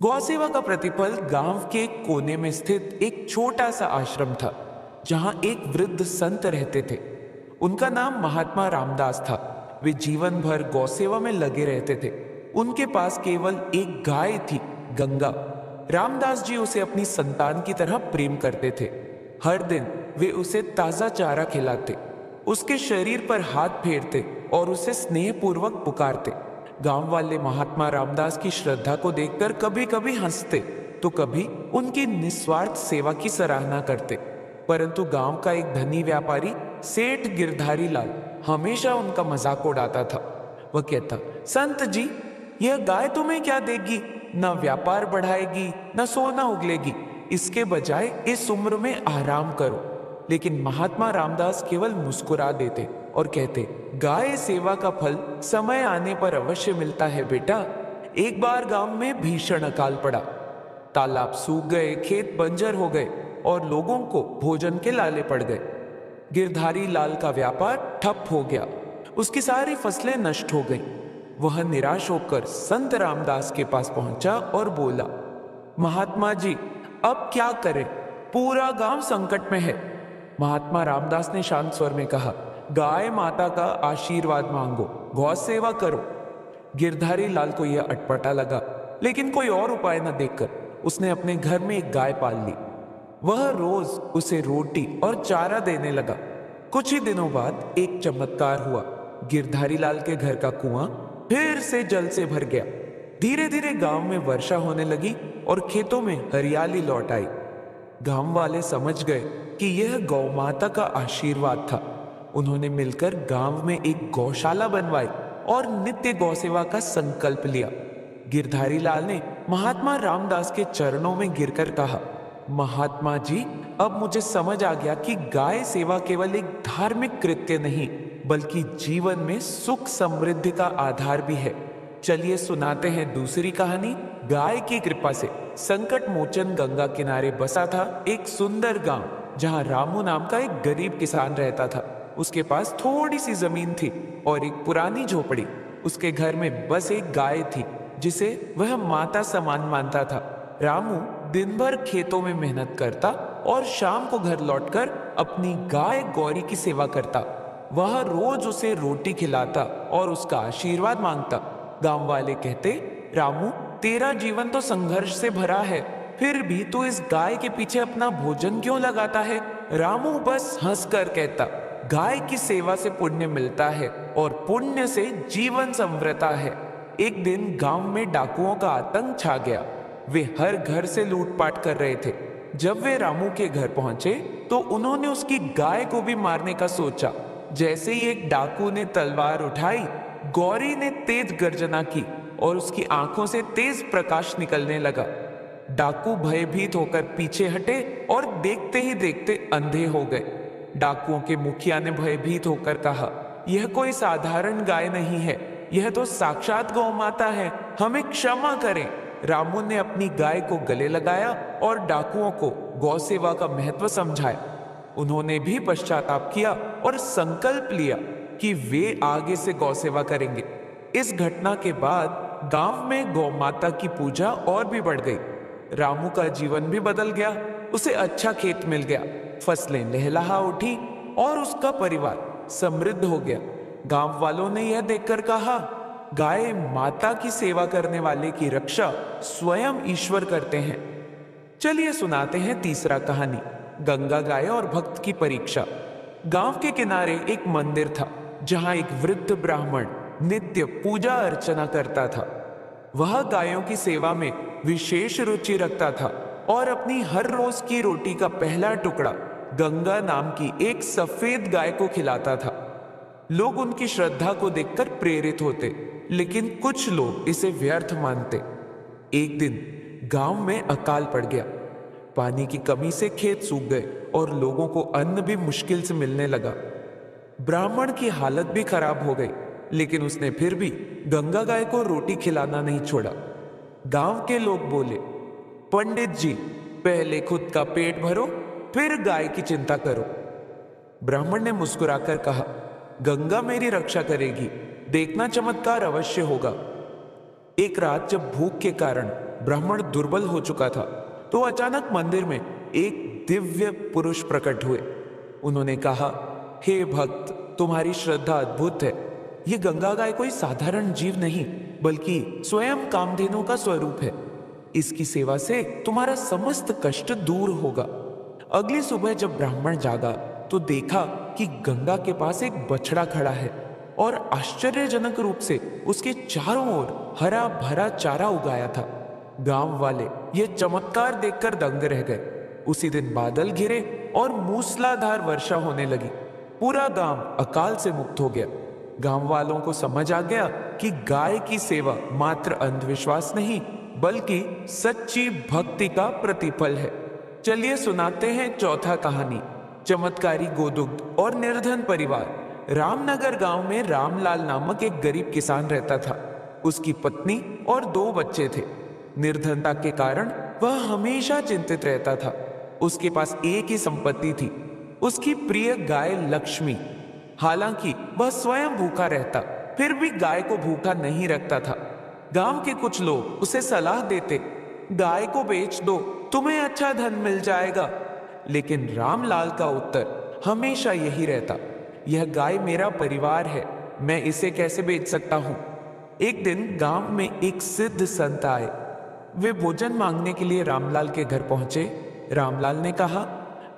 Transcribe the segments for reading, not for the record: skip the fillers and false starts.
गौसेवा का प्रतिफल गांव के कोने में स्थित एक छोटा सा आश्रम था, जहां एक वृद्ध संत रहते थे। उनका नाम महात्मा रामदास था। वे जीवन भर गौसेवा में लगे रहते थे। उनके पास केवल एक गाय थी, गंगा। रामदास जी उसे अपनी संतान की तरह प्रेम करते थे। हर दिन वे उसे ताजा चारा खिलाते, उसके शरीर पर हाथ फेरते और उसे स्नेहपूर्वक पुकारते। गांव वाले महात्मा रामदास की श्रद्धा को देखकर कभी कभी हंसते तो कभी उनकी निस्वार्थ सेवा की सराहना करते। परंतु गांव का एक धनी व्यापारी सेठ गिरधारी लाल हमेशा उनका मजाक उड़ाता था। वह कहता, संत जी, यह गाय तुम्हें क्या देगी? न व्यापार बढ़ाएगी, न सोना उगलेगी। इसके बजाय इस उम्र में आराम करो। लेकिन महात्मा रामदास केवल मुस्कुरा देते और कहते, गाय सेवा का फल समय आने पर अवश्य मिलता है बेटा। एक बार गांव में भीषण अकाल पड़ा। तालाब सूख गए, खेत बंजर हो गए और लोगों को भोजन के लाले पड़ गए। गिरधारी लाल का व्यापार ठप हो गया, उसकी सारी फसलें नष्ट हो गईं। वह निराश होकर संत रामदास के पास पहुंचा और बोला, महात्मा जी, अब क्या करें? पूरा गांव संकट में है। महात्मा रामदास ने शांत स्वर में कहा, गाय माता का आशीर्वाद मांगो, गौ सेवा करो। गिरधारी लाल को यह अटपटा लगा, लेकिन कोई और उपाय न देखकर उसने अपने घर में एक गाय पाल ली। वह रोज उसे रोटी और चारा देने लगा। कुछ ही दिनों बाद एक चमत्कार हुआ। गिरधारी लाल के घर का कुआं फिर से जल से भर गया। धीरे धीरे गांव में वर्षा होने लगी और खेतों में हरियाली लौट आई। गांव वाले समझ गए कि यह गौ माता का आशीर्वाद था। उन्होंने मिलकर गांव में एक गौशाला बनवाई और नित्य गौसेवा का संकल्प लिया। गिरधारी लाल ने महात्मा रामदास के चरणों में गिरकर कहा, महात्मा जी, अब मुझे समझ आ गया कि गाय सेवा केवल एक धार्मिक कृत्य नहीं, बल्कि जीवन में सुख समृद्धि का आधार भी है। चलिए सुनाते हैं दूसरी कहानी। गाय की कृपा से संकट मोचन गंगा किनारे बसा था एक सुंदर गांव, जहां रामू नाम का एक गरीब किसान रहता था। उसके पास थोड़ी सी जमीन थी और एक पुरानी झोपड़ी। उसके घर में बस एक गाय थी, जिसे वह माता समान मानता था। रामू दिन भर खेतों में मेहनत करता और शाम को घर लौटकर अपनी गाय गौरी की सेवा करता। वह रोज उसे रोटी खिलाता और उसका आशीर्वाद मांगता। गांव वाले कहते, रामू, तेरा जीवन तो संघर्ष से भरा है, फिर भी तू इस गाय के पीछे अपना भोजन क्यों लगाता है? रामू बस हंसकर कहता, गाय की सेवा से पुण्य मिलता है और पुण्य से जीवन संवरता है। एक दिन गांव में डाकुओं का आतंक छा गया। वे हर घर से लूटपाट कर रहे थे। जब वे रामू के घर पहुंचे तो उन्होंने उसकी गाय को भी मारने का सोचा। जैसे ही एक डाकू ने तलवार उठाई, गौरी ने तेज गर्जना की और उसकी आंखों से तेज प्रकाश निकलने लगा। डाकू भयभीत होकर पीछे हटे और देखते ही देखते अंधे हो गए। डाकुओं के मुखिया ने भयभीत होकर कहा, यह कोई साधारण गाय नहीं है, यह तो साक्षात गौ माता है, हमें क्षमा करें। रामू ने अपनी गाय को गले लगाया और डाकुओं को गौ सेवा का महत्व समझाया। उन्होंने भी पश्चाताप किया और संकल्प लिया कि वे आगे से गौ सेवा करेंगे। इस घटना के बाद गांव में गौ माता की पूजा और भी बढ़ गई। रामू का जीवन भी बदल गया। उसे अच्छा खेत मिल गया, फसलें लहलहा उठी और उसका परिवार समृद्ध हो गया। गांव वालों ने यह देखकर कहा, गाय माता की सेवा करने वाले की रक्षा स्वयं ईश्वर करते हैं। चलिए सुनाते हैं तीसरा कहानी, गंगा गाय और भक्त की परीक्षा। गांव के किनारे एक मंदिर था, जहां एक वृद्ध ब्राह्मण नित्य पूजा अर्चना करता था। वह गायों की सेवा में विशेष रुचि रखता था और अपनी हर रोज की रोटी का पहला टुकड़ा गंगा नाम की एक सफेद गाय को खिलाता था। लोग उनकी श्रद्धा को देखकर प्रेरित होते, लेकिन कुछ लोग इसे व्यर्थ मानते। एक दिन गांव में अकाल पड़ गया। पानी की कमी से खेत सूख गए और लोगों को अन्न भी मुश्किल से मिलने लगा। ब्राह्मण की हालत भी खराब हो गई, लेकिन उसने फिर भी गंगा गाय को रोटी खिलाना नहीं छोड़ा। गांव के लोग बोले, पंडित जी, पहले खुद का पेट भरो, फिर गाय की चिंता करो। ब्राह्मण ने मुस्कुराकर कहा, गंगा मेरी रक्षा करेगी, देखना चमत्कार अवश्य होगा। एक रात जब भूख के कारण ब्राह्मण दुर्बल हो चुका था, तो अचानक मंदिर में एक दिव्य पुरुष प्रकट हुए। उन्होंने कहा, हे भक्त, तुम्हारी श्रद्धा अद्भुत है। ये गंगा गाय कोई साधारण जीव नहीं, बल्कि स्वयं कामधेनु का स्वरूप है। इसकी सेवा से तुम्हारा समस्त कष्ट दूर होगा। अगली सुबह जब ब्राह्मण जागा तो देखा कि गंगा के पास एक बछड़ा खड़ा है और आश्चर्यजनक रूप से उसके चारों ओर हरा भरा चारा उगाया था। गांव वाले यह चमत्कार देखकर दंग रह गए। उसी दिन बादल घिरे और मूसलाधार वर्षा होने लगी। पूरा गांव अकाल से मुक्त हो गया। गांव वालों को समझ आ गया कि गाय की सेवा मात्र अंधविश्वास नहीं, बल्कि सच्ची भक्ति का प्रतिफल है। चलिए सुनाते हैं चौथा कहानी, चमत्कारी गोदुग्ध और निर्धन परिवार। रामनगर गांव में रामलाल नामक एक गरीब किसान रहता था। उसकी पत्नी और 2 बच्चे थे। निर्धनता के कारण वह हमेशा चिंतित रहता था। उसके पास एक ही संपत्ति थी, उसकी प्रिय गाय लक्ष्मी। हालांकि वह स्वयं भूखा रहता, फिर भी गाय को भूखा नहीं रखता था। गांव के कुछ लोग उसे सलाह देते, गाय को बेच दो, तुम्हें अच्छा धन मिल जाएगा। लेकिन रामलाल का उत्तर हमेशा यही रहता, यह गाय मेरा परिवार है, मैं इसे कैसे बेच सकता हूं। एक दिन गांव में एक सिद्ध संत आए। वे भोजन मांगने के लिए रामलाल के घर पहुंचे। रामलाल ने कहा,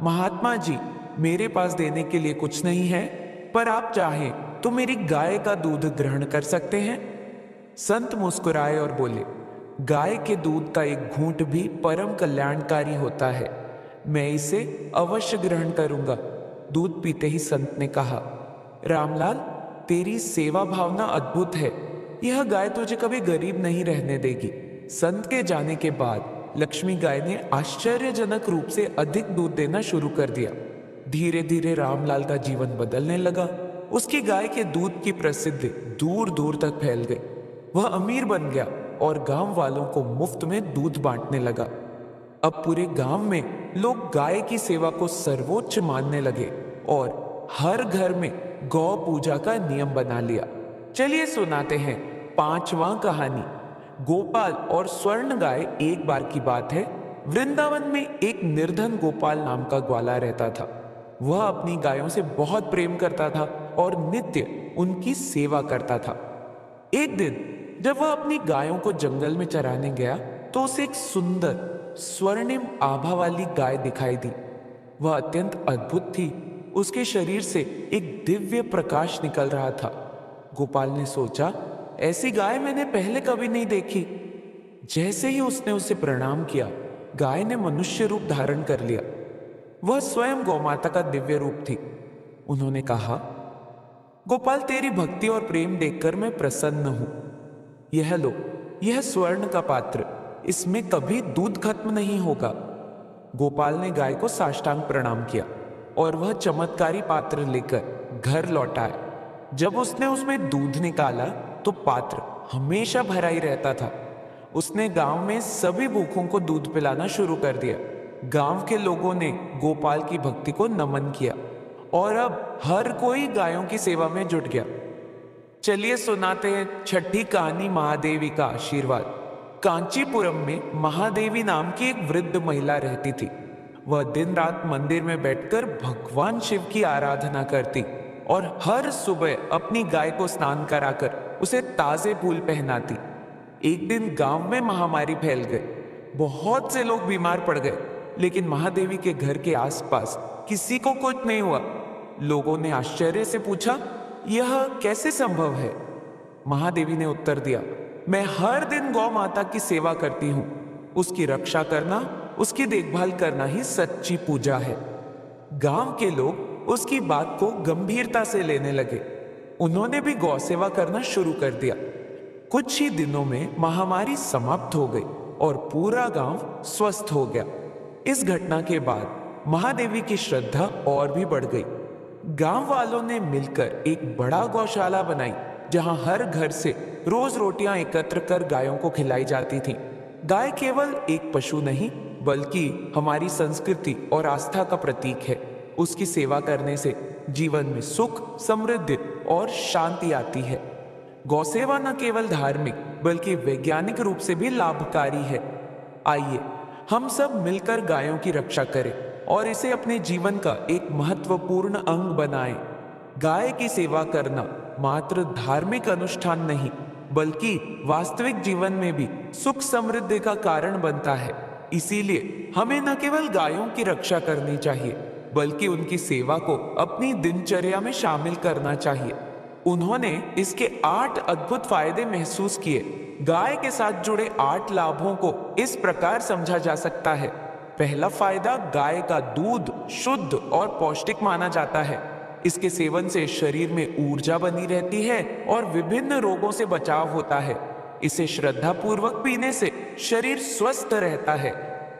महात्मा जी, मेरे पास देने के लिए कुछ नहीं है, पर आप चाहें तो मेरी गाय का दूध ग्रहण कर सकते हैं। संत मुस्कुराए और बोले, गाय के दूध का एक घूंट भी परम कल्याणकारी होता है, मैं इसे अवश्य ग्रहण करूंगा। दूध पीते ही संत ने कहा, रामलाल, तेरी सेवा भावना अद्भुत है, यह गाय तुझे कभी गरीब नहीं रहने देगी। संत के जाने के बाद लक्ष्मी गाय ने आश्चर्यजनक रूप से अधिक दूध देना शुरू कर दिया। धीरे धीरे रामलाल का जीवन बदलने लगा। उसकी गाय के दूध की प्रसिद्धि दूर दूर तक फैल गई। वह अमीर बन गया और गांव वालों को मुफ्त में दूध बांटने लगा। अब पूरे गांव में लोग गाय की सेवा को सर्वोच्च मानने लगे और हर घर में गौ पूजा का नियम बना लिया। चलिए सुनाते हैं 5वां कहानी, गोपाल और स्वर्ण गाय। एक बार की बात है, वृंदावन में एक निर्धन गोपाल नाम का ग्वाला रहता था। वह अपनी गायों से बहुत प्रेम करता था और नित्य उनकी सेवा करता था। एक दिन जब वह अपनी गायों को जंगल में चराने गया तो उसे एक सुंदर स्वर्णिम आभा वाली गाय दिखाई दी। वह अत्यंत अद्भुत थी। उसके शरीर से एक दिव्य प्रकाश निकल रहा था। गोपाल ने सोचा, ऐसी गाय मैंने पहले कभी नहीं देखी। जैसे ही उसने उसे प्रणाम किया, गाय ने मनुष्य रूप धारण कर लिया। वह स्वयं गौमाता का दिव्य रूप थी। उन्होंने कहा, गोपाल, तेरी भक्ति और प्रेम देखकर मैं प्रसन्न हूं। यह लो, यह स्वर्ण का पात्र, इसमें कभी दूध खत्म नहीं होगा। गोपाल ने गाय को साष्टांग प्रणाम किया और वह चमत्कारी पात्र लेकर घर लौट आया। जब उसने उसमें दूध निकाला तो पात्र हमेशा भरा ही रहता था। उसने गांव में सभी भूखों को दूध पिलाना शुरू कर दिया। गांव के लोगों ने गोपाल की भक्ति को नमन किया और अब हर कोई गायों की सेवा में जुट गया। चलिए सुनाते हैं 6ठी कहानी, महादेवी का आशीर्वाद। कांचीपुरम में महादेवी नाम की एक वृद्ध महिला रहती थी। वह दिन रात मंदिर में बैठकर भगवान शिव की आराधना करती और हर सुबह अपनी गाय को स्नान कराकर उसे ताजे फूल पहनाती। एक दिन गांव में महामारी फैल गई। बहुत से लोग बीमार पड़ गए, लेकिन महादेवी के घर के आसपास किसी को कुछ नहीं हुआ। लोगों ने आश्चर्य से पूछा, यह कैसे संभव है? महादेवी ने उत्तर दिया, मैं हर दिन गौ माता की सेवा करती हूँ। उसकी रक्षा करना, उसकी देखभाल करना ही सच्ची पूजा है। गांव के लोग उसकी बात को गंभीरता से लेने लगे। उन्होंने भी गौ सेवा करना शुरू कर दिया। कुछ ही दिनों में महामारी समाप्त हो गई और पूरा गांव स्वस्थ हो गया। इस घटना के बाद महादेवी की श्रद्धा और भी बढ़ गई। गांव वालों ने मिलकर एक बड़ा गौशाला बनाई, जहां हर घर से रोज रोटियां एकत्र कर गायों को खिलाई जाती थीं। गाय केवल एक पशु नहीं, बल्कि हमारी संस्कृति और आस्था का प्रतीक है। उसकी सेवा करने से जीवन में सुख, समृद्धि और शांति आती है। गौसेवा न केवल धार्मिक बल्कि वैज्ञानिक रूप से भी लाभकारी है। आइए हम सब मिलकर गायों की रक्षा करें और इसे अपने जीवन का एक महत्वपूर्ण अंग बनाएं। गाय की सेवा करना मात्र धार्मिक अनुष्ठान नहीं, बल्कि वास्तविक जीवन में भी सुख समृद्धि का कारण बनता है। इसीलिए हमें न केवल गायों की रक्षा करनी चाहिए, बल्कि उनकी सेवा को अपनी दिनचर्या में शामिल करना चाहिए। उन्होंने इसके 8 अद्भुत फायदे महसूस किए। गाय के साथ जुड़े 8 लाभों को इस प्रकार समझा जा सकता है। पहला फायदा, गाय का दूध शुद्ध और पौष्टिक माना जाता है। इसके सेवन से शरीर में ऊर्जा बनी रहती है और विभिन्न रोगों से बचाव होता है। इसे श्रद्धा पूर्वक पीने से शरीर स्वस्थ रहता है।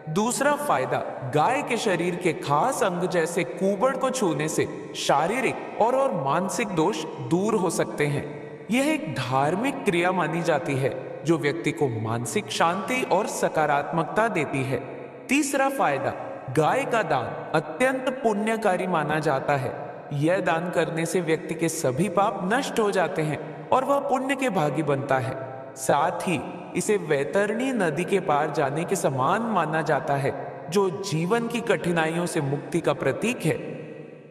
दूसरा फायदा, गाय के शरीर के खास अंग जैसे कूबड़ को छूने से शारीरिक और मानसिक दोष दूर हो सकते हैं। यह एक धार्मिक क्रिया मानी जाती है जो व्यक्ति को मानसिक शांति और सकारात्मकता देती है। तीसरा फायदा, गाय का दान अत्यंत पुण्यकारी माना जाता है। यह दान करने से व्यक्ति के सभी पाप नष्ट हो जाते हैं और वह पुण्य के भागी बनता है। साथ ही इसे वैतरणी नदी के पार जाने के समान माना जाता है, जो जीवन की कठिनाइयों से मुक्ति का प्रतीक है।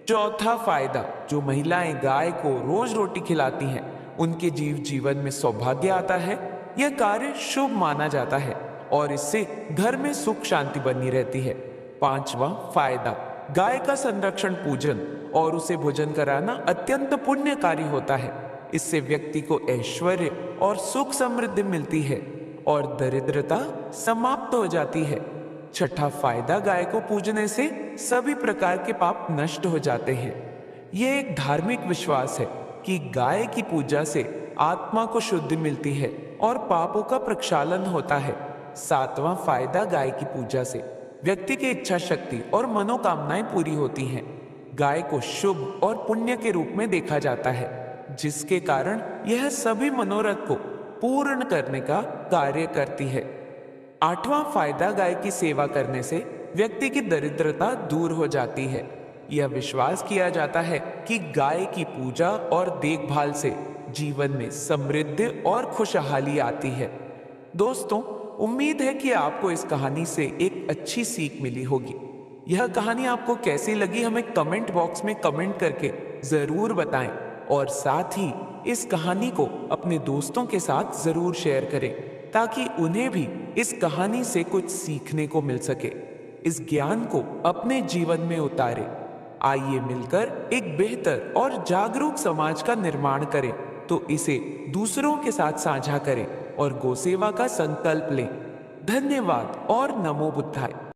चौथा फायदा, जो महिलाएं गाय को रोज रोटी खिलाती हैं, उनके जीवन में सौभाग्य आता है। यह कार्य शुभ माना जाता है और इससे घर में सुख शांति बनी रहती है। पांचवा फायदा, गाय का संरक्षण पूजन और उसे भोजन कराना अत्यंत पुण्यकारी होता है। इससे व्यक्ति को ऐश्वर्य और सुख समृद्धि मिलती है और दरिद्रता समाप्त हो जाती है। छठा फायदा, गाय को पूजने से सभी प्रकार के पाप नष्ट हो जाते हैं। यह एक धार्मिक विश्वास है कि गाय की पूजा से आत्मा को शुद्धि मिलती है और पापों का प्रक्षालन होता है। सातवां फायदा, गाय की पूजा से व्यक्ति की इच्छा शक्ति और मनोकामनाएं पूरी होती हैं। गाय को शुभ और पुण्य के रूप में देखा जाता है, जिसके कारण यह सभी मनोरथ को पूर्ण करने का कार्य करती है। आठवां फायदा, गाय की सेवा करने से व्यक्ति की दरिद्रता दूर हो जाती है। यह विश्वास किया जाता है कि गाय की पूजा और देखभाल से जीवन में समृद्धि और खुशहाली आती है। दोस्तों, उम्मीद है कि आपको इस कहानी से एक अच्छी सीख मिली होगी। यह कहानी आपको कैसी लगी हमें कमेंट बॉक्स में कमेंट करके जरूर बताएं और साथ ही इस कहानी को अपने दोस्तों के साथ जरूर शेयर करें ताकि उन्हें भी इस कहानी से कुछ सीखने को मिल सके। इस ज्ञान को अपने जीवन में उतारें। आइए मिलकर एक बेहतर और जागरूक समाज का निर्माण करें, तो इसे दूसरों के साथ साझा करें और गौसेवा का संकल्प लें। धन्यवाद और नमो बुद्धाय।